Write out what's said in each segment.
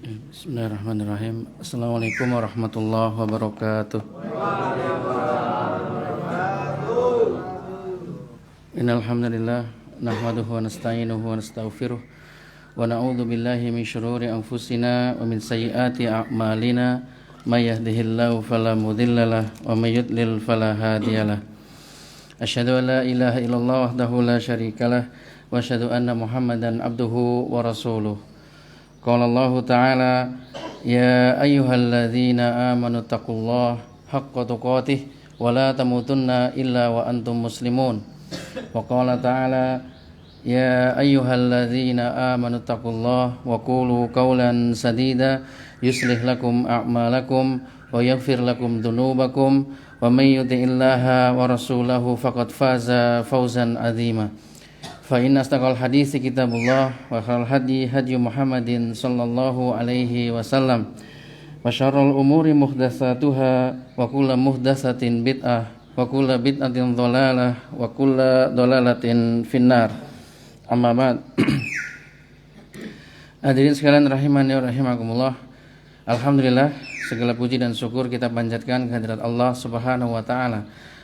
Bismillahirrahmanirrahim. Assalamualaikum warahmatullahi wabarakatuh. Innal hamdalillah nahmaduhu wa nasta'inuhu wa nastaghfiruh wa na'udzu billahi min shururi anfusina wa min sayyiati a'malina may yahdihillahu fala mudhillalah wa may yudlil fala hadiyalah. Asyhadu an la ilaha illallah wahdahu la syarikalah wa asyhadu anna Muhammadan abduhu wa rasuluh. Qala Allah Ta'ala ya ayyuhalladzina amanu taqullaha haqqa tuqatih wa la tamutunna illa wa antum muslimun. Wa qala ta'ala ya ayyuhalladzina amanu taqullaha wa qulu qawlan sadida yuslih lakum a'malakum wa yaghfir lakum dhunubakum wa may yuti'illaha wa rasulahu faqad faza fawzan 'azima. Fa inna astaqal hadits kitabullah wa khairal hadi hadi Muhammadin sallallahu alaihi wasallam wa syarrul umuri muhdatsatuha wa kullu muhdatsatin bid'ah wa kullu bid'atin dhalalah wa kullu dhalalatin finnar. Amma ba'd. Hadirin sekalian rahimani wa rahimakumullah. Alhamdulillah, segala puji dan syukur kita panjatkan kehadirat Allah Subhanahu wa taala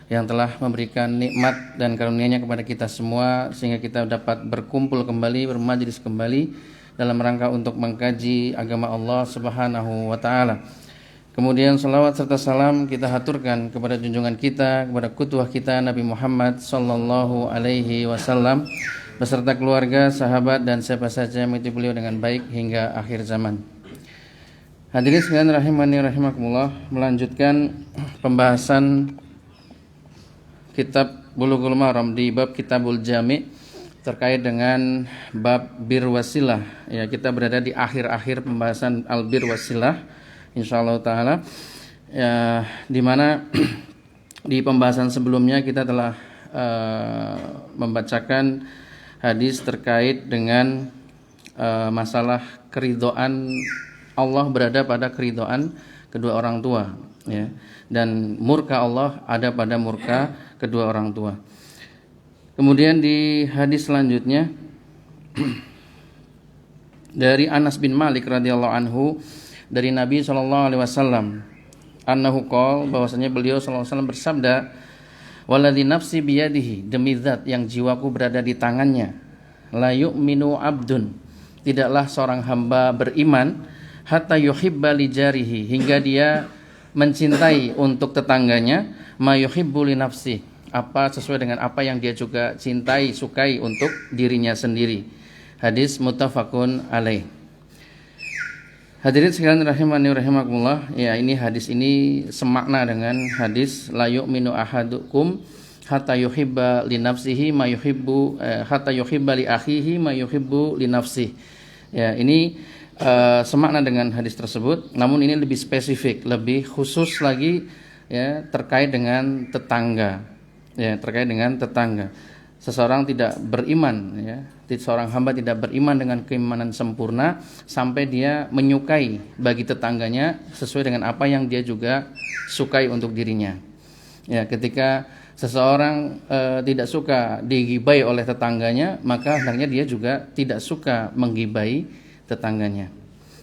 yang telah memberikan nikmat dan karunia-Nya kepada kita semua sehingga kita dapat berkumpul kembali, bermajlis kembali dalam rangka untuk mengkaji agama Allah Subhanahu wa taala. Kemudian salawat serta salam kita haturkan kepada junjungan kita, kepada qudwah kita Nabi Muhammad sallallahu alaihi wasallam beserta keluarga, sahabat dan siapa saja yang mengikuti beliau dengan baik hingga akhir zaman. Hadirin sekalian rahimani rahimakumullah, melanjutkan pembahasan Kitab Bulughul Maram di bab Kitabul Jami' terkait dengan bab bir wasilah. Ya, kita berada di akhir-akhir pembahasan al bir wasilah insyaallah taala. Ya, di mana di pembahasan sebelumnya kita telah membacakan hadis terkait dengan masalah keridhaan Allah berada pada keridhaan kedua orang tua, ya. Dan murka Allah ada pada murka kedua orang tua. Kemudian di hadis selanjutnya dari Anas bin Malik radhiyallahu anhu dari Nabi sallallahu alaihi wasallam annahu qala, bahwasanya beliau sallallahu alaihi wasallam bersabda, waladzi nafsi biyadihi, demi zat yang jiwaku berada di tangannya, la yu'minu abdun, tidaklah seorang hamba beriman hatta yuhibba li jarihi, hingga dia mencintai untuk tetangganya, ma yuhibbu li nafsi, apa sesuai dengan apa yang dia juga cintai, sukai untuk dirinya sendiri. Hadis muttafaqun alaih. Hadirin sekalian rahimani rahimakumullah, ya, ini hadis ini semakna dengan hadis la yu'minu ahadukum hatta yuhibba li nafsihi ma yuhibbu hatta yuhibba li akhihi ma yuhibbu li nafsihi. Ya, ini semakna dengan hadis tersebut, namun ini lebih spesifik, lebih khusus lagi, ya, terkait dengan tetangga. Ya, terkait dengan tetangga. Seseorang tidak beriman, ya, seorang hamba tidak beriman dengan keimanan sempurna sampai dia menyukai bagi tetangganya sesuai dengan apa yang dia juga sukai untuk dirinya. Ya, ketika seseorang tidak suka digibai oleh tetangganya, maka hendaknya dia juga tidak suka menggibai tetangganya.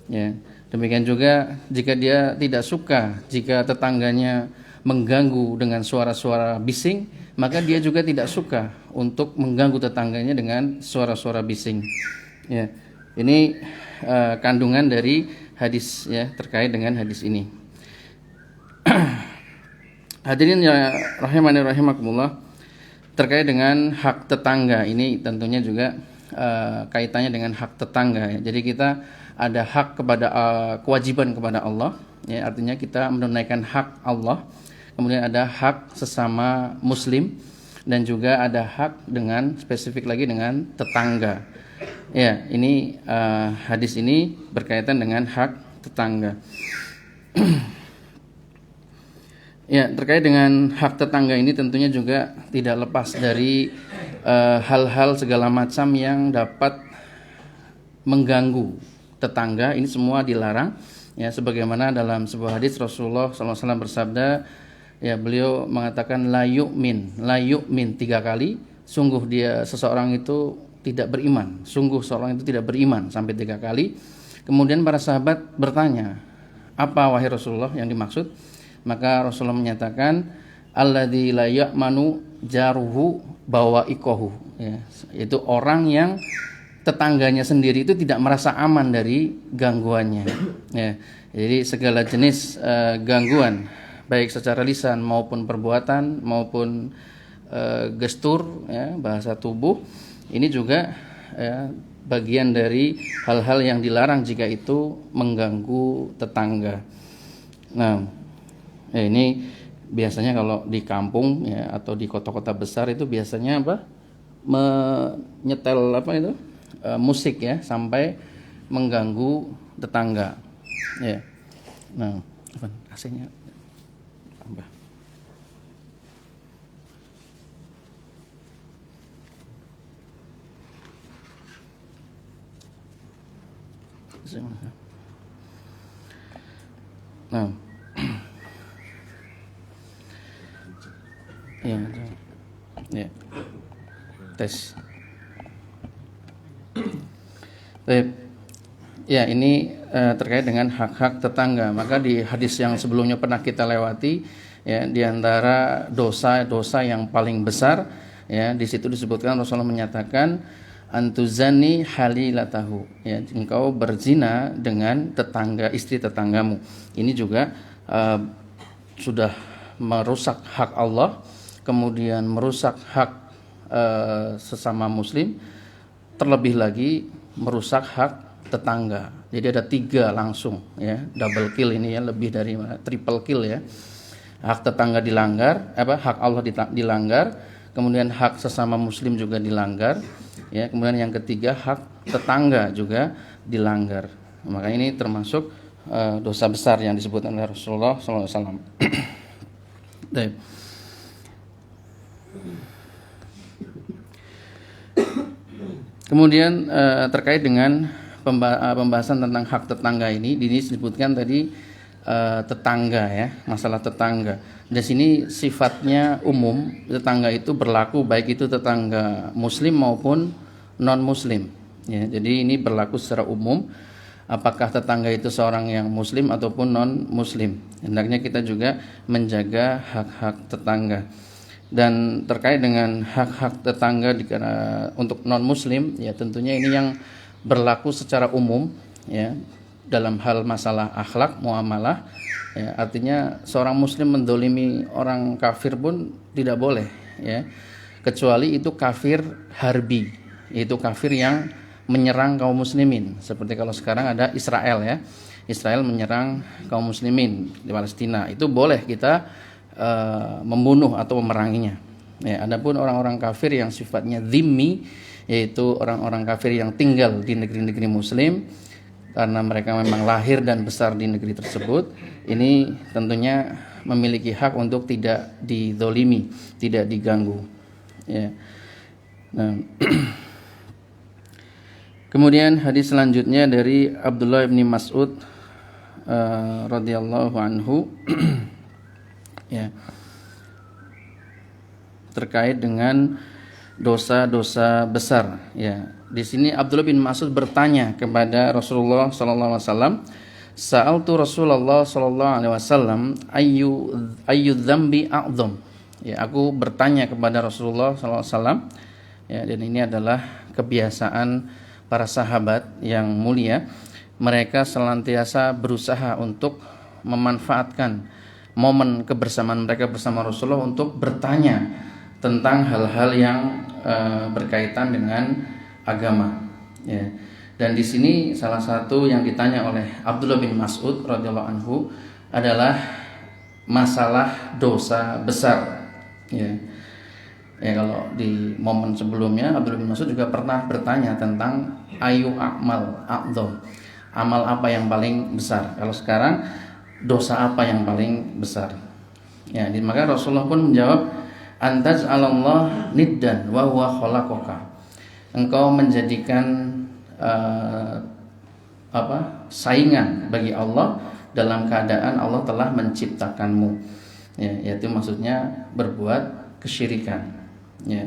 Ya, demikian juga jika dia tidak suka jika tetangganya mengganggu dengan suara-suara bising, maka dia juga tidak suka untuk mengganggu tetangganya dengan suara-suara bising. Ya, ini kandungan dari hadis, ya, terkait dengan hadis ini. Hadirin ya rahimani rahimakumullah, terkait dengan hak tetangga ini tentunya juga kaitannya dengan hak tetangga, ya. Jadi kita ada hak kepada kewajiban kepada Allah, ya, artinya kita menunaikan hak Allah. Kemudian ada hak sesama muslim dan juga ada hak dengan spesifik lagi dengan tetangga. Ya, ini hadis ini berkaitan dengan hak tetangga. Ya, terkait dengan hak tetangga ini tentunya juga tidak lepas dari hal-hal segala macam yang dapat mengganggu tetangga. Ini semua dilarang, ya, sebagaimana dalam sebuah hadis Rasulullah SAW bersabda, ya, beliau mengatakan la yu'min 3 kali, sungguh dia seseorang itu tidak beriman, sungguh seorang itu tidak beriman sampai 3 kali. Kemudian para sahabat bertanya, apa wahai Rasulullah yang dimaksud? Maka Rasulullah menyatakan, alladzi la ya'manu jaruhu bawa'iqahu, ya, itu orang yang tetangganya sendiri itu tidak merasa aman dari gangguannya, ya. Jadi segala jenis gangguan baik secara lisan maupun perbuatan maupun gestur, ya, bahasa tubuh, ini juga, ya, bagian dari hal-hal yang dilarang jika itu mengganggu tetangga. Nah, ya, ini biasanya kalau di kampung, ya, atau di kota-kota besar itu biasanya apa? Menyetel apa itu? Musik, ya, sampai mengganggu tetangga. Ya. Nah, AC-nya tambah. Nah, ya, ya, tes. Baik. Ya, ini terkait dengan hak-hak tetangga. Maka di hadis yang sebelumnya pernah kita lewati, ya, di antara dosa-dosa yang paling besar, ya, di situ disebutkan Rasulullah menyatakan antuzani halilatahu, ya, engkau berzina dengan tetangga, istri tetanggamu. Ini juga sudah merusak hak Allah, kemudian merusak hak sesama muslim, terlebih lagi merusak hak tetangga. Jadi ada 3 langsung, ya, double kill ini, ya, lebih dari triple kill, ya. Hak tetangga dilanggar, hak Allah dilanggar, kemudian hak sesama muslim juga dilanggar, ya, kemudian yang ketiga hak tetangga juga dilanggar. Maka ini termasuk dosa besar yang disebutkan oleh Rasulullah SAW. Kemudian terkait dengan pembahasan tentang hak tetangga ini disebutkan tadi tetangga, ya, masalah tetangga. Di sini sifatnya umum, tetangga itu berlaku baik itu tetangga muslim maupun non muslim, ya. Jadi ini berlaku secara umum, apakah tetangga itu seorang yang muslim ataupun non muslim. Hendaknya kita juga menjaga hak-hak tetangga. Dan terkait dengan hak-hak tetangga untuk non muslim, ya, tentunya ini yang berlaku secara umum, ya, dalam hal masalah akhlak muamalah, ya, artinya seorang muslim mendolimi orang kafir pun tidak boleh, ya, kecuali itu kafir harbi, yaitu kafir yang menyerang kaum muslimin, seperti kalau sekarang ada Israel, ya, Israel menyerang kaum muslimin di Palestina, itu boleh kita membunuh atau memeranginya, ya. Adapun orang-orang kafir yang sifatnya dhimmi, yaitu orang-orang kafir yang tinggal di negeri-negeri muslim karena mereka memang lahir dan besar di negeri tersebut, ini tentunya memiliki hak untuk tidak dizalimi, tidak diganggu, ya. Nah, kemudian hadis selanjutnya dari Abdullah bin Mas'ud radhiyallahu anhu, ya, terkait dengan dosa-dosa besar, ya. Di sini Abdullah bin Mas'ud bertanya kepada Rasulullah sallallahu alaihi wasallam, "Sa'altu Rasulullah sallallahu alaihi wasallam ayyu dzambi a'dzam." Ya, aku bertanya kepada Rasulullah sallallahu alaihi wasallam, ya, dan ini adalah kebiasaan para sahabat yang mulia. Mereka senantiasa berusaha untuk memanfaatkan momen kebersamaan mereka bersama Rasulullah untuk bertanya tentang hal-hal yang berkaitan dengan agama, ya. Dan di sini salah satu yang ditanya oleh Abdullah bin Mas'ud radhiyallahu anhu adalah masalah dosa besar, ya. Ya, kalau di momen sebelumnya Abdullah bin Mas'ud juga pernah bertanya tentang ayu a'mal a'dzam, amal apa yang paling besar. Kalau sekarang dosa apa yang paling besar, ya. Maka Rasulullah pun menjawab, antaz'alallah niddan wa huwa khalaqaka, engkau menjadikan saingan bagi Allah dalam keadaan Allah telah menciptakanmu, ya, yaitu maksudnya berbuat kesyirikan, ya.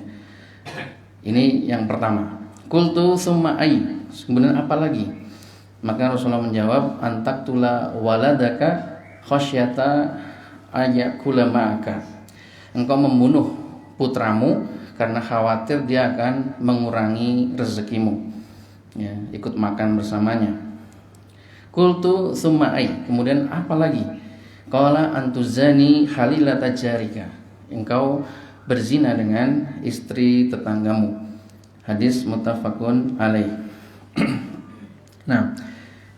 Ini yang pertama. Qultu summa ay, kemudian apa lagi? Maka Rasulullah menjawab, antaktula waladaka khasyata ayakula ma'aka. Engkau membunuh putramu karena khawatir dia akan mengurangi rezekimu, ya, ikut makan bersamanya. Qultu tsumma ai, kemudian apa lagi? Qala antuzani halilata jarika, engkau berzina dengan istri tetanggamu. Hadis muttafaqun alaih. Nah,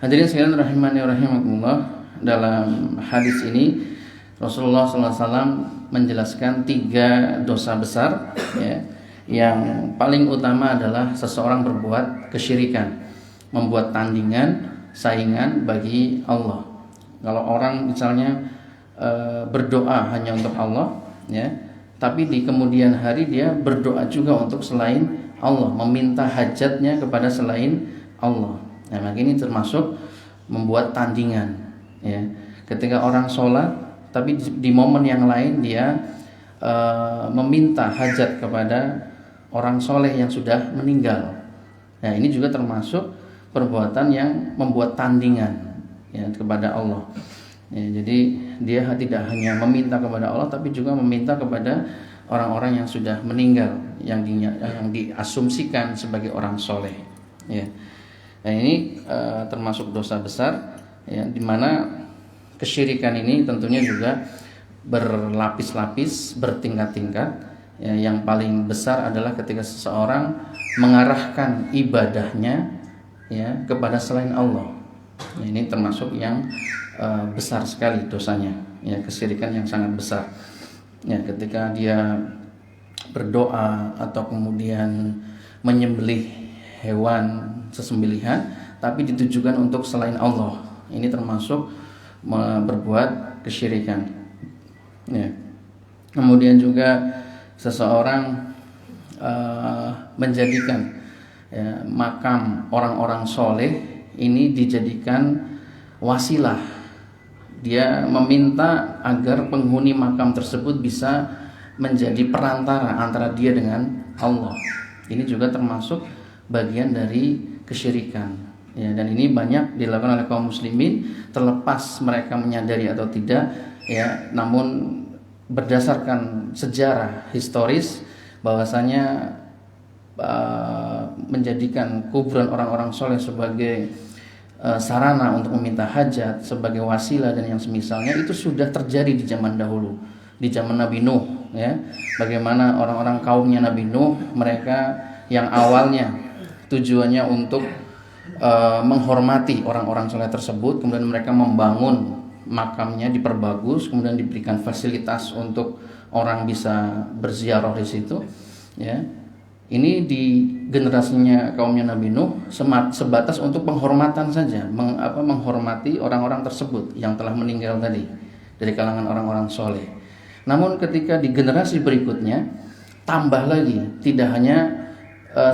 hadirin sekalian rahimani wa rahimakumullah, dalam hadis ini Rasulullah SAW menjelaskan 3 dosa besar, ya. Yang paling utama adalah seseorang berbuat kesyirikan, membuat tandingan, saingan bagi Allah. Kalau orang misalnya berdoa hanya untuk Allah, ya, tapi di kemudian hari dia berdoa juga untuk selain Allah, meminta hajatnya kepada selain Allah. Nah, maka ini termasuk membuat tandingan, ya. Ketika orang sholat, tapi di momen yang lain dia meminta hajat kepada orang soleh yang sudah meninggal. Nah, ini juga termasuk perbuatan yang membuat tandingan, ya, kepada Allah. Ya, jadi dia tidak hanya meminta kepada Allah, tapi juga meminta kepada orang-orang yang sudah meninggal, yang diasumsikan sebagai orang soleh. Ya. Nah, ini termasuk dosa besar, ya, di mana kesyirikan ini tentunya juga berlapis-lapis, bertingkat-tingkat. Ya, yang paling besar adalah ketika seseorang mengarahkan ibadahnya, ya, kepada selain Allah. Ya, ini termasuk yang besar sekali dosanya, ya, kesyirikan yang sangat besar. Ya, ketika dia berdoa atau kemudian menyembelih hewan sesembelihan tapi ditujukan untuk selain Allah, ini termasuk berbuat kesyirikan. Ya. Kemudian juga seseorang menjadikan, ya, makam orang-orang soleh ini dijadikan wasilah. Dia meminta agar penghuni makam tersebut bisa menjadi perantara antara dia dengan Allah. Ini juga termasuk bagian dari kesyirikan, ya, dan ini banyak dilakukan oleh kaum muslimin terlepas mereka menyadari atau tidak, ya. Namun berdasarkan sejarah historis bahwasanya menjadikan kuburan orang-orang soleh sebagai sarana untuk meminta hajat, sebagai wasilah dan yang semisalnya, itu sudah terjadi di zaman dahulu, di zaman Nabi Nuh, ya. Bagaimana orang-orang kaumnya Nabi Nuh, mereka yang awalnya tujuannya untuk menghormati orang-orang soleh tersebut, kemudian mereka membangun makamnya, diperbagus, kemudian diberikan fasilitas untuk orang bisa berziarah di situ, ya. Ini di generasinya kaumnya Nabi Nuh sebatas untuk penghormatan saja, menghormati orang-orang tersebut yang telah meninggal tadi dari kalangan orang-orang soleh. Namun ketika di generasi berikutnya tambah lagi, tidak hanya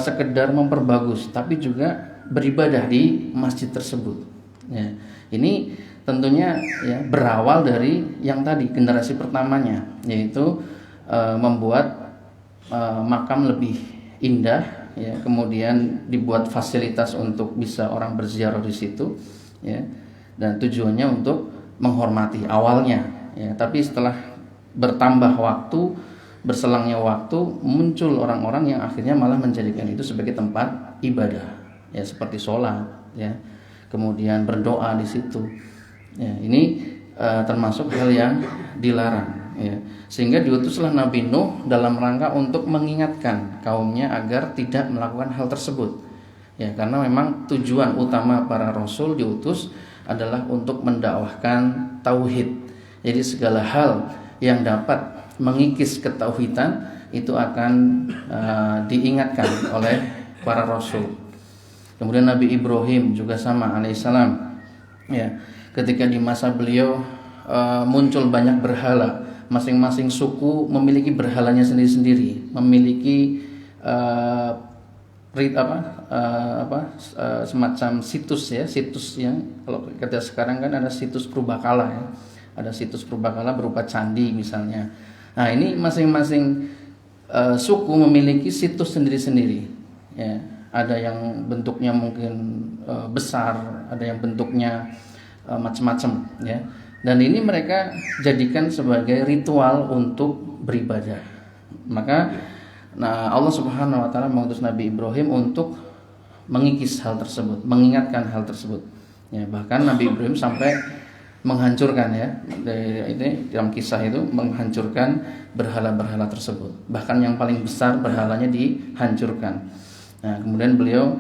sekedar memperbagus, tapi juga beribadah di masjid tersebut. Ya, ini tentunya, ya, berawal dari yang tadi generasi pertamanya, yaitu membuat makam lebih indah, ya, kemudian dibuat fasilitas untuk bisa orang berziarah di situ, ya, dan tujuannya untuk menghormati awalnya, ya. Tapi setelah bertambah waktu, berselangnya waktu, muncul orang-orang yang akhirnya malah menjadikan itu sebagai tempat ibadah, ya, seperti sholat, ya, kemudian berdoa di situ. Ya, ini termasuk hal yang dilarang, ya. Sehingga diutuslah Nabi Nuh dalam rangka untuk mengingatkan kaumnya agar tidak melakukan hal tersebut, ya, karena memang tujuan utama para rasul diutus adalah untuk mendakwahkan tauhid. Jadi segala hal yang dapat mengikis ketauhidan itu akan diingatkan oleh para rasul. Kemudian Nabi Ibrahim juga sama alaihissalam, ya, ketika di masa beliau muncul banyak berhala. Masing-masing suku memiliki berhalanya sendiri-sendiri, memiliki semacam situs, ya, situs yang kalau kita sekarang kan ada situs purbakala, ya, ada situs purbakala berupa candi misalnya. Nah, ini masing-masing suku memiliki situs sendiri-sendiri, ya. ada yang bentuknya mungkin besar, ada yang bentuknya macam-macam ya. Dan ini mereka jadikan sebagai ritual untuk beribadah. Maka Allah Subhanahu wa taala mengutus Nabi Ibrahim untuk mengikis hal tersebut, mengingatkan hal tersebut. Ya, bahkan Nabi Ibrahim sampai menghancurkan ya, ini dalam kisah itu menghancurkan berhala-berhala tersebut. Bahkan yang paling besar berhalanya dihancurkan. Nah, kemudian beliau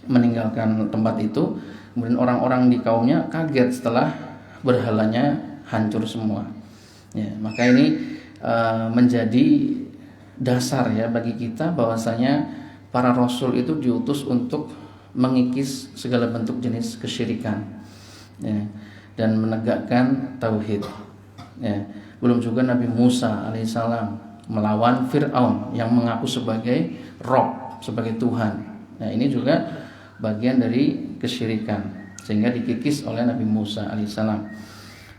meninggalkan tempat itu. Kemudian orang-orang di kaumnya kaget setelah berhalanya hancur semua. Ya, maka ini menjadi dasar ya bagi kita bahwasanya para rasul itu diutus untuk mengikis segala bentuk jenis kesyirikan, ya, dan menegakkan tauhid. Ya, belum juga Nabi Musa alaihissalam melawan Fir'aun yang mengaku sebagai Rob, sebagai Tuhan. Nah, ini juga bagian dari kesyirikan sehingga dikikis oleh Nabi Musa alaihissalam.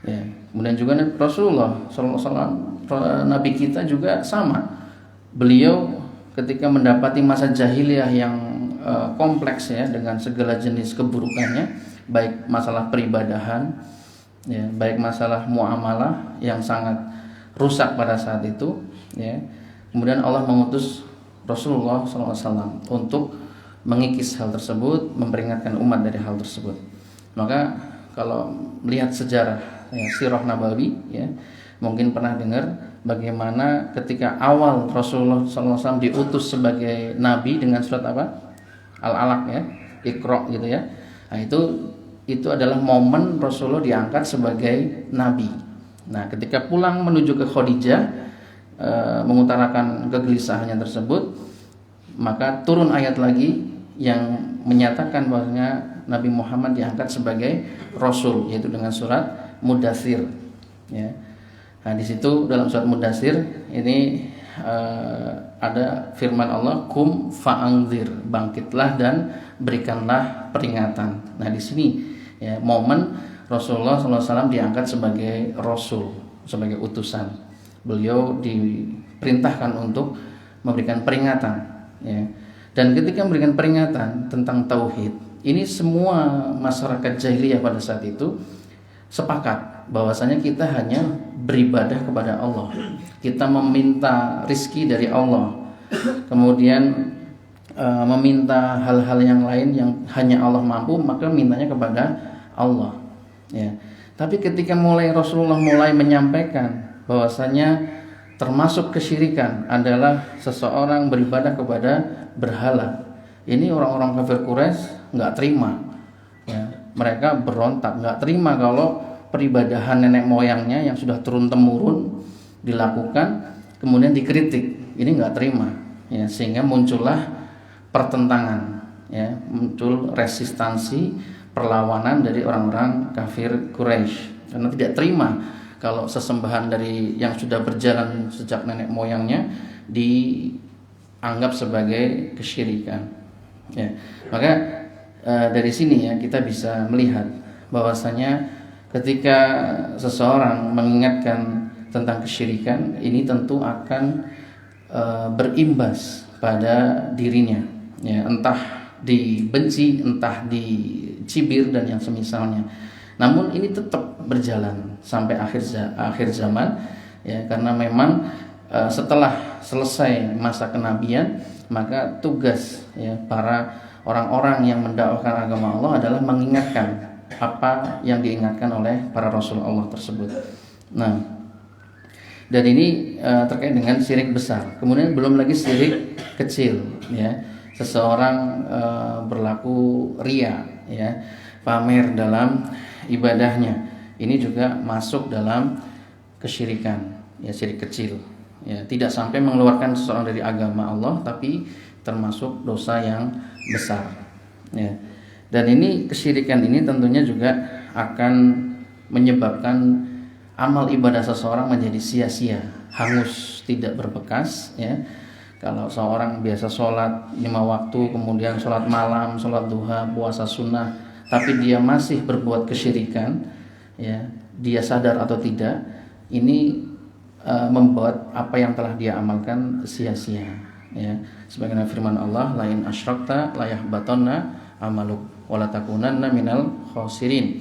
Ya, kemudian juga Rasulullah SAW, Nabi kita juga sama. Beliau ketika mendapati masa jahiliyah yang kompleks ya dengan segala jenis keburukannya, baik masalah peribadahan, ya, baik masalah muamalah yang sangat rusak pada saat itu, ya. Kemudian Allah mengutus Rasulullah SAW untuk mengikis hal tersebut, memperingatkan umat dari hal tersebut. Maka kalau melihat sejarah ya, sirah Nabawi ya, mungkin pernah dengar bagaimana ketika awal Rasulullah SAW diutus sebagai nabi dengan surat apa? Al-Alaq ya, Iqra gitu ya. Nah, itu adalah momen Rasulullah diangkat sebagai nabi. Nah, ketika pulang menuju ke Khadijah mengutarakan kegelisahannya tersebut, maka turun ayat lagi yang menyatakan bahwasanya Nabi Muhammad diangkat sebagai rasul, yaitu dengan surat Mudaththir ya. Nah, di situ dalam surat Mudaththir ini ada firman Allah, kum fa'angzir, bangkitlah dan berikanlah peringatan. Nah, di sini ya momen Rasulullah SAW diangkat sebagai rasul, sebagai utusan. Beliau diperintahkan untuk memberikan peringatan ya. Dan ketika memberikan peringatan tentang tauhid, ini semua masyarakat jahiliyah pada saat itu sepakat bahwasanya kita hanya beribadah kepada Allah. Kita meminta rizki dari Allah. Kemudian meminta hal-hal yang lain yang hanya Allah mampu, maka mintanya kepada Allah. Ya. Tapi ketika Rasulullah mulai menyampaikan bahwasanya termasuk kesyirikan adalah seseorang beribadah kepada berhala, ini orang-orang kafir Quraisy nggak terima. Ya. Mereka berontak, nggak terima kalau peribadahan nenek moyangnya yang sudah turun temurun dilakukan kemudian dikritik. Ini nggak terima. Ya, sehingga muncullah pertentangan, ya, muncul resistansi, perlawanan dari orang-orang kafir Quraisy karena tidak terima kalau sesembahan dari yang sudah berjalan sejak nenek moyangnya dianggap sebagai kesyirikan. Ya, maka dari sini ya kita bisa melihat bahwasanya ketika seseorang mengingatkan tentang kesyirikan, ini tentu akan berimbas pada dirinya, ya, entah dibenci, entah dicibir dan yang semisalnya. Namun ini tetap berjalan sampai akhir zaman, ya, karena memang setelah selesai masa kenabian, maka tugas ya para orang-orang yang mendakwakan agama Allah adalah mengingatkan apa yang diingatkan oleh para rasul Allah tersebut. Nah, dan ini terkait dengan syirik besar. Kemudian belum lagi syirik kecil, ya. Seseorang berlaku ria, ya, pamer dalam ibadahnya. Ini juga masuk dalam kesyirikan, ya, syirik kecil. Ya, tidak sampai mengeluarkan seseorang dari agama Allah, tapi termasuk dosa yang besar. Ya. Dan ini kesyirikan ini tentunya juga akan menyebabkan amal ibadah seseorang menjadi sia-sia, hangus, tidak berbekas. Ya. Kalau seorang biasa sholat 5 waktu, kemudian sholat malam, sholat duha, puasa sunnah, tapi dia masih berbuat kesyirikan, ya, dia sadar atau tidak, ini membuat apa yang telah dia amalkan sia-sia. ya. Sebagaimana firman Allah, lain asyrakta la yahbatanna amaluk wa la takunanna minal khosirin.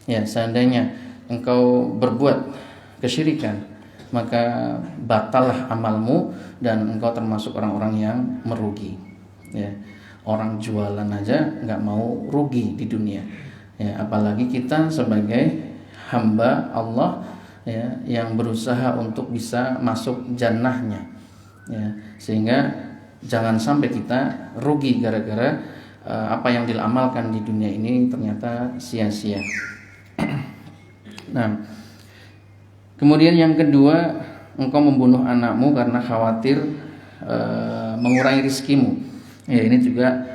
Ya, seandainya engkau berbuat kesyirikan, maka batallah amalmu dan engkau termasuk orang-orang yang merugi. Ya, orang jualan aja nggak mau rugi di dunia. Ya, apalagi kita sebagai hamba Allah, ya, yang berusaha untuk bisa masuk jannahnya. Ya, sehingga jangan sampai kita rugi gara-gara apa yang diamalkan di dunia ini ternyata sia-sia. Nah, kemudian yang kedua, engkau membunuh anakmu karena khawatir mengurangi rizkimu. Ya, ini juga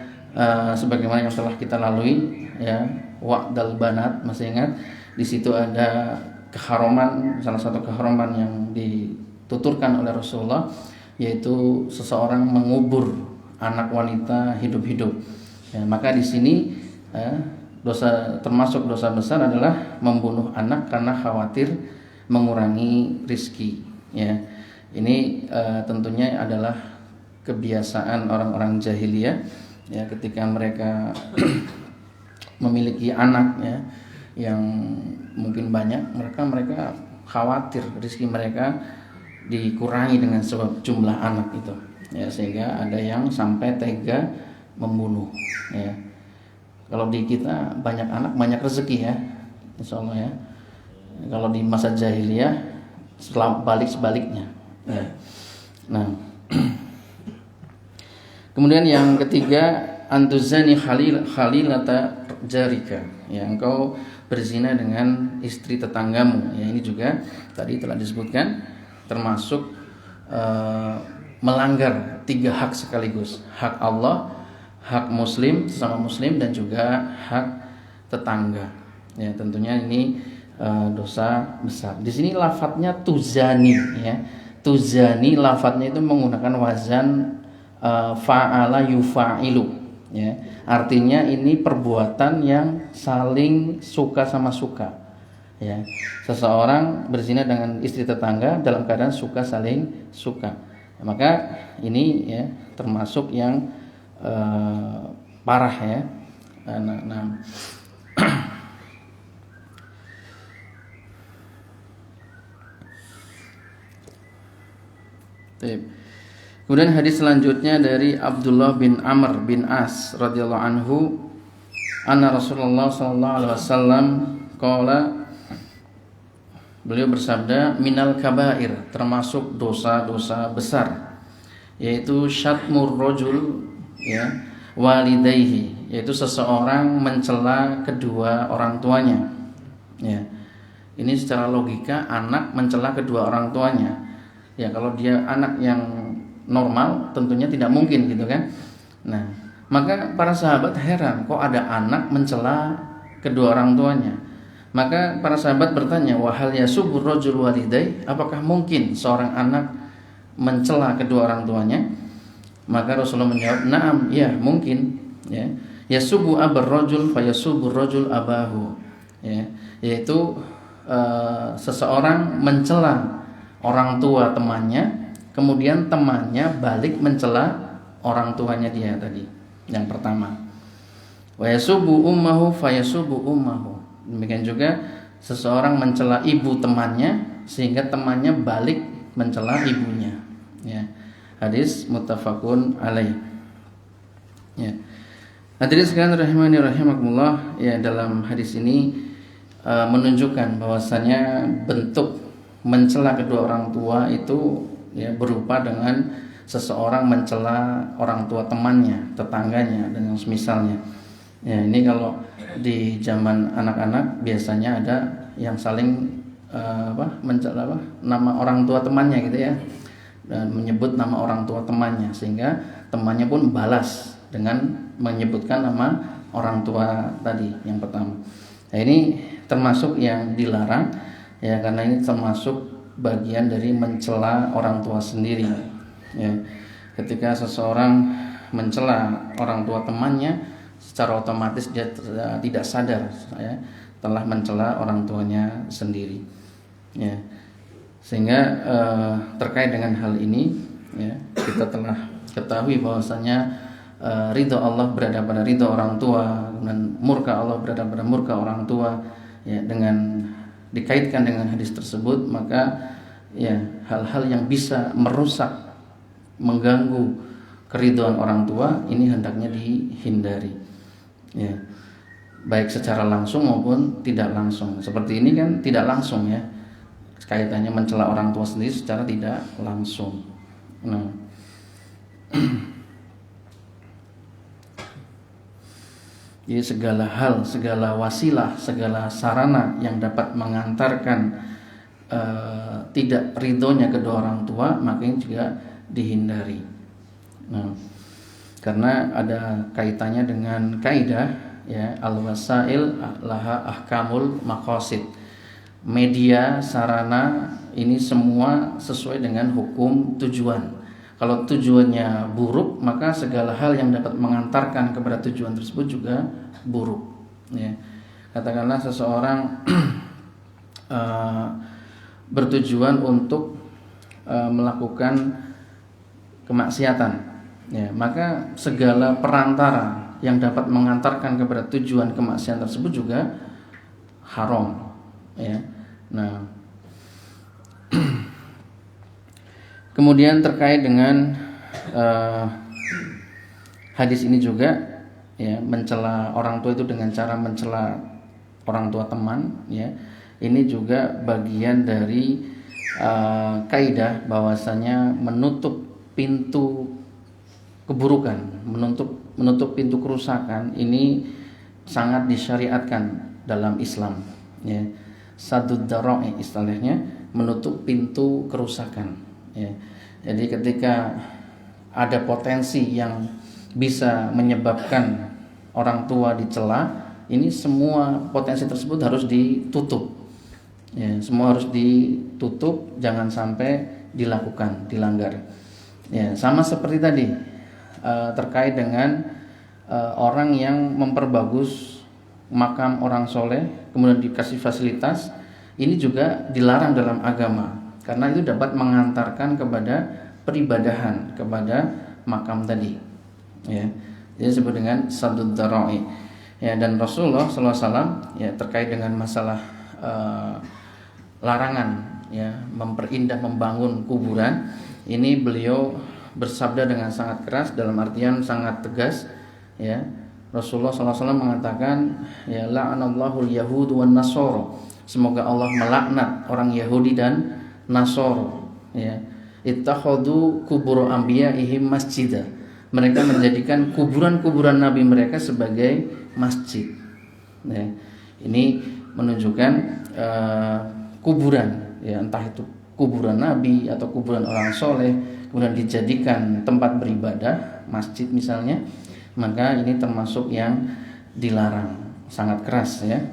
sebagaimana yang telah kita lalui, ya, wa'dal banat, masih ingat? Di situ ada keharaman, salah satu keharaman yang dituturkan oleh Rasulullah, yaitu seseorang mengubur anak wanita hidup-hidup. Ya, maka di sini termasuk dosa besar adalah membunuh anak karena khawatir mengurangi rizki. Ya, ini tentunya adalah kebiasaan orang-orang jahiliyah, ya, ketika mereka memiliki anak, ya, yang mungkin banyak, mereka khawatir rizki mereka dikurangi dengan sebab jumlah anak itu, ya, sehingga ada yang sampai tega membunuh. Ya, kalau di kita banyak anak banyak rezeki, ya, insya Allah, ya. Kalau di masa jahiliyah sebaliknya. Ya. Nah, kemudian yang ketiga, antuzani khalilata jarika, ya, engkau berzina dengan istri tetanggamu. Ya, ini juga tadi telah disebutkan termasuk melanggar 3 hak sekaligus: hak Allah, hak muslim, sesama muslim, dan juga hak tetangga. Ya, tentunya ini dosa besar. Di sini lafadznya tuzani, ya. Tuzani lafadznya itu menggunakan wazan fa'ala yufa'ilu, ya. Artinya ini perbuatan yang saling suka sama suka, ya. Seseorang berzina dengan istri tetangga dalam keadaan suka saling suka. Maka ini, ya, termasuk yang parah, ya. Nah. Kemudian hadis selanjutnya dari Abdullah bin Amr bin As radhiyallahu anhu, anna Rasulullah sallallahu alaihi wasallam qala, beliau bersabda, minal kabair, termasuk dosa-dosa besar, yaitu syatmur rajul, ya, walidayhi, yaitu seseorang mencela kedua orang tuanya. Ya, ini secara logika anak mencela kedua orang tuanya. Ya, kalau dia anak yang normal tentunya tidak mungkin, gitu kan. Nah, maka para sahabat heran, kok ada anak mencela kedua orang tuanya. Maka para sahabat bertanya, wahal yasubur rajul walidai, apakah mungkin seorang anak mencela kedua orang tuanya? Maka Rasulullah menjawab, na'am, ya, mungkin, ya. Yasubu abar rajul fayasubur rajul abahu, ya, yaitu seseorang mencela orang tua temannya, kemudian temannya balik mencela orang tuanya dia tadi, yang pertama. Wa yasubu ummahu fayasubu ummahu. Demikian juga seseorang mencela ibu temannya sehingga temannya balik mencela ibunya. Ya. Hadis muttafaqun alaih. Ya. Hadirin sekalian rahimani rahimakumullah, ya, dalam hadis ini menunjukkan bahwasanya bentuk mencela kedua orang tua itu, ya, berupa dengan seseorang mencela orang tua temannya, tetangganya, dan yang semisalnya. Ya, ini kalau di zaman anak-anak biasanya ada yang saling mencela nama orang tua temannya, gitu, ya, dan menyebut nama orang tua temannya, sehingga temannya pun balas dengan menyebutkan nama orang tua tadi yang pertama. Nah, ini termasuk yang dilarang, ya, karena ini termasuk bagian dari mencela orang tua sendiri. Ya, ketika seseorang mencela orang tua temannya, secara otomatis dia tidak sadar, ya, telah mencela orang tuanya sendiri. Ya, sehingga terkait dengan hal ini, ya, kita telah ketahui bahwasanya ridho Allah berada pada ridho orang tua, dan murka Allah berada pada murka orang tua. Ya, dengan dikaitkan dengan hadis tersebut, maka ya hal-hal yang bisa merusak, mengganggu keridhaan orang tua ini hendaknya dihindari. Ya, baik secara langsung maupun tidak langsung. Seperti ini kan tidak langsung ya, kaitannya mencela orang tua sendiri secara tidak langsung. Nah, jadi segala hal, segala wasilah, segala sarana yang dapat mengantarkan tidak ridhonya kedua orang tua, makanya juga dihindari. Nah, karena ada kaitannya dengan kaidah ya, al-wasail laha ahkamul maqasid. Media, sarana ini semua sesuai dengan hukum tujuan. Kalau tujuannya buruk, maka segala hal yang dapat mengantarkan kepada tujuan tersebut juga buruk. Ya. Katakanlah seseorang bertujuan untuk melakukan kemaksiatan, ya, maka segala perantara yang dapat mengantarkan kepada tujuan kemaksiatan tersebut juga haram. Ya. Nah. Kemudian terkait dengan hadis ini juga ya, mencela orang tua itu dengan cara mencela orang tua teman ya. Ini juga bagian dari kaidah bahwasanya menutup pintu keburukan, menutup pintu kerusakan ini sangat disyariatkan dalam Islam ya. Saddud dzara'i istilahnya, menutup pintu kerusakan. Ya, jadi ketika ada potensi yang bisa menyebabkan orang tua dicela, ini semua potensi tersebut harus ditutup. Ya, semua harus ditutup, jangan sampai dilakukan, dilanggar. Ya, sama seperti tadi terkait dengan orang yang memperbagus makam orang soleh, kemudian dikasih fasilitas, ini juga dilarang dalam agama. Karena itu dapat mengantarkan kepada peribadahan kepada makam tadi, ya. Jadi disebut dengan saddud dzara'i. Ya, dan Rasulullah SAW ya terkait dengan masalah larangan ya memperindah, membangun kuburan, ini beliau bersabda dengan sangat keras, dalam artian sangat tegas. Ya, Rasulullah SAW mengatakan, ya la'anallahu al-yahud wan nasara. Semoga Allah melaknat orang Yahudi dan Nasoro ya, ittakhadhu kubur anbiya'ihim masjidah. Mereka menjadikan kuburan-kuburan nabi mereka sebagai masjid. Ya, ini menunjukkan kuburan ya, entah itu kuburan nabi atau kuburan orang soleh, kemudian dijadikan tempat beribadah, masjid misalnya, maka ini termasuk yang dilarang sangat keras ya,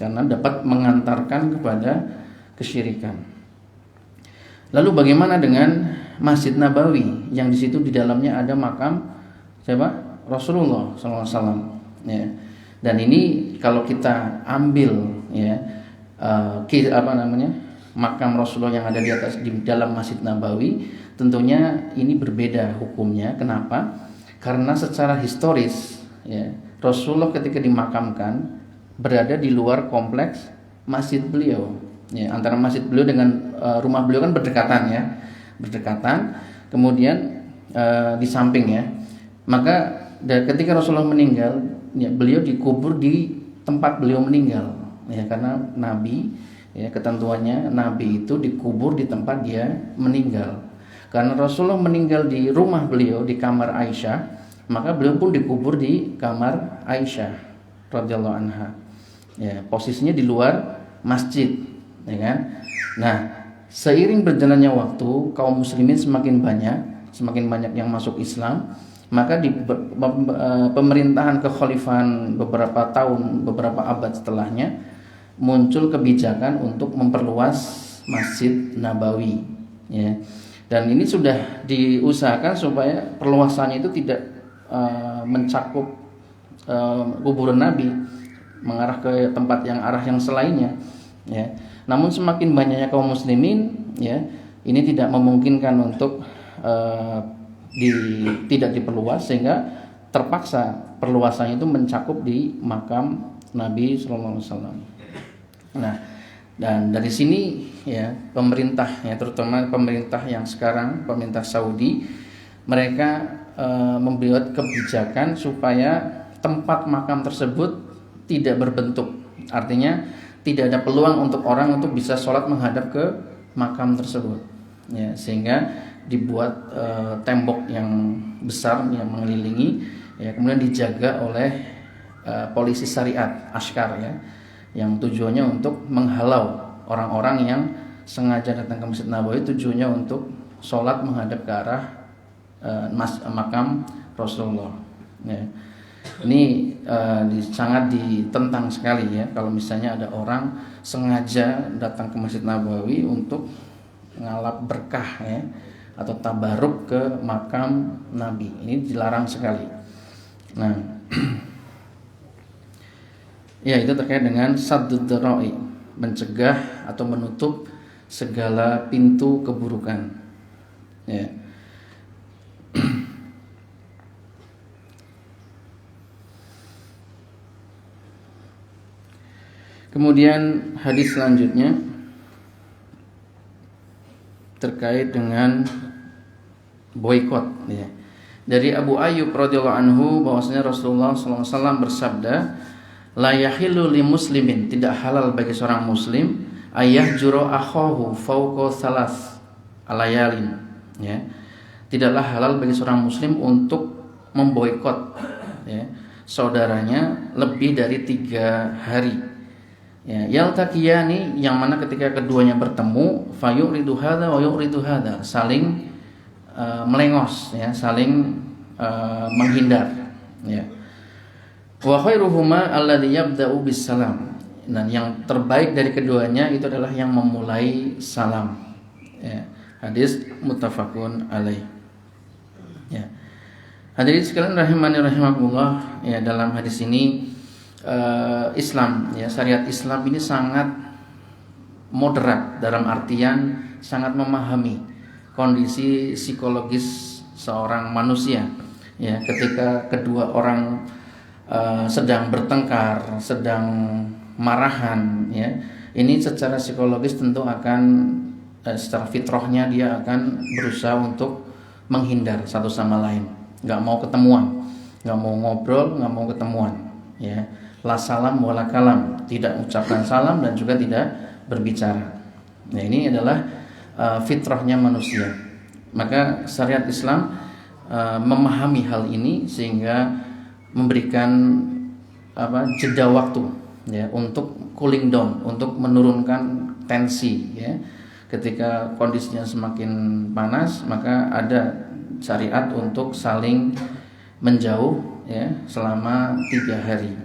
karena dapat mengantarkan kepada kesyirikan. Lalu bagaimana dengan Masjid Nabawi yang di situ di dalamnya ada makam siapa? Rasulullah SAW. Ya. Dan ini kalau kita ambil ya makam Rasulullah yang ada di atas di dalam Masjid Nabawi, tentunya ini berbeda hukumnya. Kenapa? Karena secara historis ya, Rasulullah ketika dimakamkan berada di luar kompleks masjid beliau. Ya, antara masjid beliau dengan rumah beliau kan berdekatan, kemudian di samping ya. Maka ketika Rasulullah meninggal, ya, beliau dikubur di tempat beliau meninggal, ya, karena Nabi, ya, ketentuannya Nabi itu dikubur di tempat dia meninggal. Karena Rasulullah meninggal di rumah beliau di kamar Aisyah, maka beliau pun dikubur di kamar Aisyah radhiyallahu anha. Ya, posisinya di luar masjid. Ya kan? Nah, seiring berjalannya waktu, kaum muslimin semakin banyak yang masuk Islam, maka di pemerintahan kekhalifahan beberapa tahun, beberapa abad setelahnya, muncul kebijakan untuk memperluas Masjid Nabawi. Ya. Dan ini sudah diusahakan supaya perluasannya itu tidak mencakup kuburan Nabi, mengarah ke tempat yang arah yang selainnya. Ya. Namun semakin banyaknya kaum muslimin, ya, ini tidak memungkinkan untuk tidak diperluas, sehingga terpaksa perluasannya itu mencakup di makam Nabi Sallallahu Alaihi Wasallam. Nah, dan dari sini ya pemerintah ya, terutama pemerintah yang sekarang, pemerintah Saudi, mereka membuat kebijakan supaya tempat makam tersebut tidak berbentuk. Artinya tidak ada peluang untuk orang untuk bisa sholat menghadap ke makam tersebut. Ya, sehingga dibuat tembok yang besar yang mengelilingi, ya, kemudian dijaga oleh polisi syariat, askar ya, yang tujuannya untuk menghalau orang-orang yang sengaja datang ke Masjid Nabawi, tujuannya untuk sholat menghadap ke arah makam Rasulullah. Ya. Ini sangat ditentang sekali ya kalau misalnya ada orang sengaja datang ke Masjid Nabawi untuk ngalap berkah ya, atau tabaruk ke makam Nabi. Ini dilarang sekali. Nah, ya itu terkait dengan saddud dzara'i, mencegah atau menutup segala pintu keburukan. Ya. Kemudian hadis selanjutnya terkait dengan boikot ya. Dari Abu Ayyub radhiyallahu anhu bahwasanya Rasulullah SAW bersabda, la yahillu li muslimin, tidak halal bagi seorang muslim ayah juro akhahu fauqa salas alayalin ya. Tidaklah halal bagi seorang muslim untuk memboikot ya, saudaranya lebih dari 3 hari. Ya, yaltaqiyani, yang mana ketika keduanya bertemu, fayuridu hadza wa yuridu hadza, saling melengos ya, saling menghindar ya. Wa khairuhuma alladzi yabda'u bis salam, dan yang terbaik dari keduanya itu adalah yang memulai salam ya. Hadis muttafaqun alaih ya. Hadirin sekalian rahimani rahimakumullah ya, dalam hadis ini Islam ya, syariat Islam ini sangat moderat, dalam artian sangat memahami kondisi psikologis seorang manusia ya, ketika kedua orang sedang bertengkar, sedang marahan ya, ini secara psikologis tentu akan secara fitrahnya dia akan berusaha untuk menghindar satu sama lain, nggak mau ketemuan, nggak mau ngobrol, nggak mau ketemuan ya. La salam wala kalam, tidak ucapkan salam dan juga tidak berbicara. Nah, ini adalah fitrahnya manusia. Maka syariat Islam memahami hal ini sehingga memberikan jeda waktu ya, untuk cooling down, untuk menurunkan tensi ya. Ketika kondisinya semakin panas, maka ada syariat untuk saling menjauh ya selama 3 hari.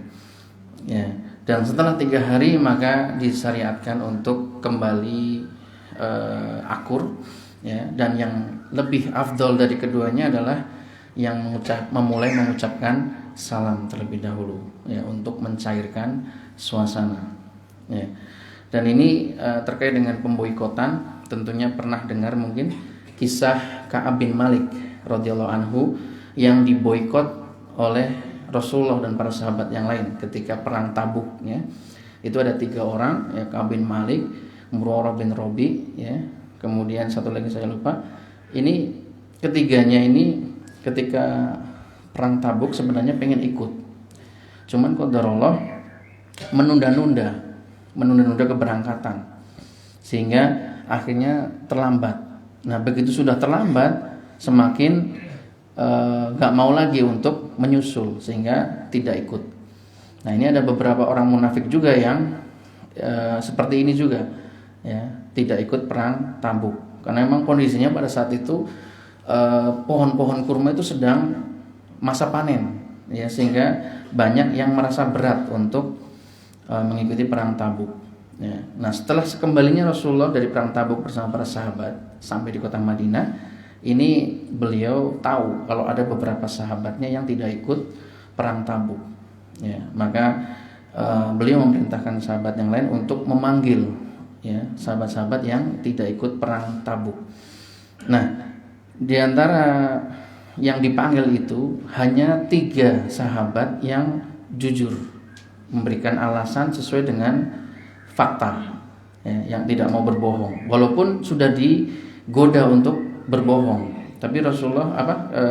Ya, dan setelah 3 hari maka disyariatkan untuk kembali akur ya, dan yang lebih afdol dari keduanya adalah yang memulai mengucapkan salam terlebih dahulu ya, untuk mencairkan suasana ya. Dan ini terkait dengan pemboikotan, tentunya pernah dengar mungkin kisah Ka'ab bin Malik radhiyallahu anhu yang diboikot oleh Rasulullah dan para sahabat yang lain ketika perang Tabuk ya. Itu ada 3 orang ya, Ka'ab bin Malik, Murarah bin Rabi ya, kemudian satu lagi saya lupa. Ini ketiganya ini ketika perang Tabuk sebenarnya pengen ikut, cuman qadarullah menunda-nunda keberangkatan sehingga akhirnya terlambat. Nah, begitu sudah terlambat semakin gak mau lagi untuk menyusul sehingga tidak ikut. Nah, ini ada beberapa orang munafik juga yang seperti ini juga ya, tidak ikut perang Tabuk karena memang kondisinya pada saat itu pohon-pohon kurma itu sedang masa panen ya, sehingga banyak yang merasa berat untuk mengikuti perang Tabuk ya. Nah, setelah sekembalinya Rasulullah dari perang Tabuk bersama para sahabat sampai di kota Madinah, ini beliau tahu kalau ada beberapa sahabatnya yang tidak ikut perang Tabuk ya, maka beliau memerintahkan sahabat yang lain untuk memanggil ya sahabat-sahabat yang tidak ikut perang Tabuk. Nah, di antara yang dipanggil itu hanya 3 sahabat yang jujur, memberikan alasan sesuai dengan fakta, ya, yang tidak mau berbohong, walaupun sudah digoda untuk berbohong, tapi Rasulullah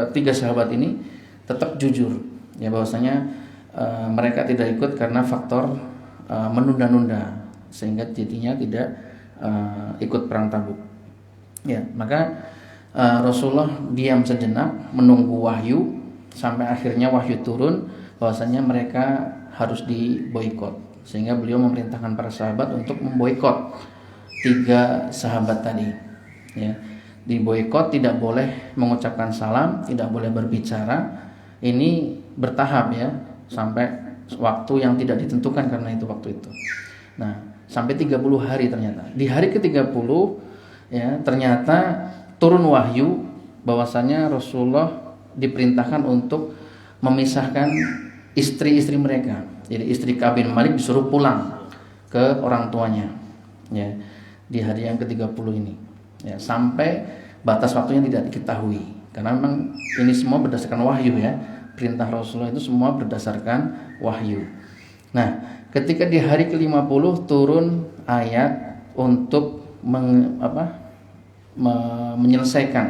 3 sahabat ini tetap jujur, ya, bahwasanya mereka tidak ikut karena faktor menunda-nunda, sehingga jadinya tidak ikut perang Tabuk. Ya, maka Rasulullah diam sejenak menunggu wahyu sampai akhirnya wahyu turun bahwasanya mereka harus diboikot, sehingga beliau memerintahkan para sahabat untuk memboikot 3 sahabat tadi. Ya, diboikot, tidak boleh mengucapkan salam, tidak boleh berbicara. Ini bertahap, ya, sampai waktu yang tidak ditentukan karena itu waktu itu. Nah, sampai 30 hari ternyata. Di hari ke-30, ya, ternyata turun wahyu bahwasanya Rasulullah diperintahkan untuk memisahkan istri-istri mereka. Jadi istri Ka'ab bin Malik disuruh pulang ke orang tuanya, ya, di hari yang ke-30 ini, ya, sampai batas waktunya tidak diketahui karena memang ini semua berdasarkan wahyu, ya. Perintah Rasulullah itu semua berdasarkan wahyu. Nah, ketika di hari ke-50 turun ayat untuk menyelesaikan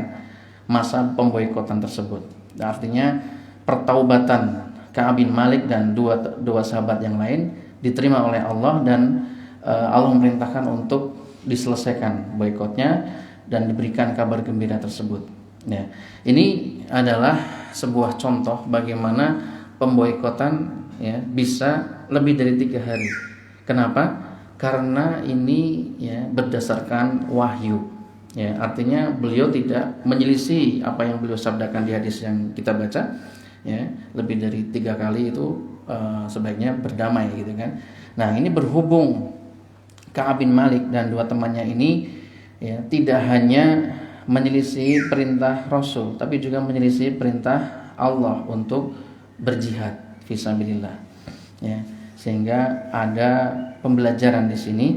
masa pemboikotan tersebut. Artinya pertaubatan Ka'ab bin Malik dan dua sahabat yang lain diterima oleh Allah, dan Allah memerintahkan untuk diselesaikan boikotnya dan diberikan kabar gembira tersebut. Ya, ini adalah sebuah contoh bagaimana pemboikotan, ya, bisa lebih dari 3 hari. Kenapa? Karena ini, ya, berdasarkan wahyu. Ya, artinya beliau tidak menyelisih apa yang beliau sabdakan di hadis yang kita baca, ya, lebih dari 3 kali itu sebaiknya berdamai, gitu kan. Nah, ini berhubung Ka'ab bin Malik dan 2 temannya ini, ya, tidak hanya menyelisih perintah Rasul, tapi juga menyelisih perintah Allah untuk berjihad fisabilillah, ya, sehingga ada pembelajaran di sini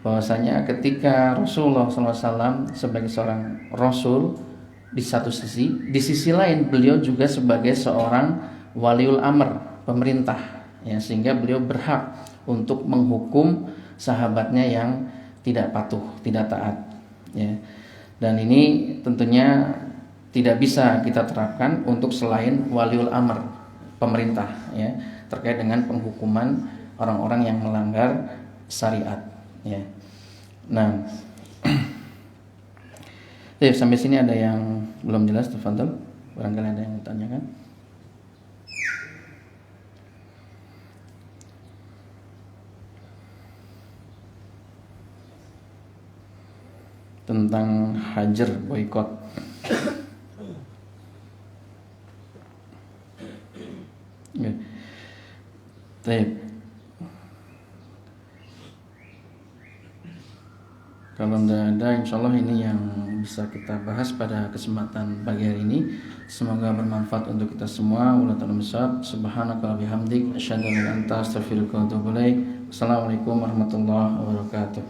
bahwasanya ketika Rasulullah SAW sebagai seorang Rasul di satu sisi, di sisi lain beliau juga sebagai seorang waliul amr, pemerintah, ya, sehingga beliau berhak untuk menghukum sahabatnya yang tidak patuh, tidak taat, ya. Dan ini tentunya tidak bisa kita terapkan untuk selain waliul amr, pemerintah, ya, terkait dengan penghukuman orang-orang yang melanggar syariat, ya. Nah, sampai sini ada yang belum jelas, tafadhol. Barangkali ada yang ditanyakan. Tentang hajar boikot. Ya. Kalau tidak ada, insya Allah ini yang bisa kita bahas pada kesempatan pagi hari ini. Semoga bermanfaat untuk kita semua. Wallahu a'lam bishawab. Subhanaka wa bihamdik, asyhadu an la ilaha illa anta, astaghfiruka wa atubu ilaik. Assalamualaikum warahmatullahi wabarakatuh.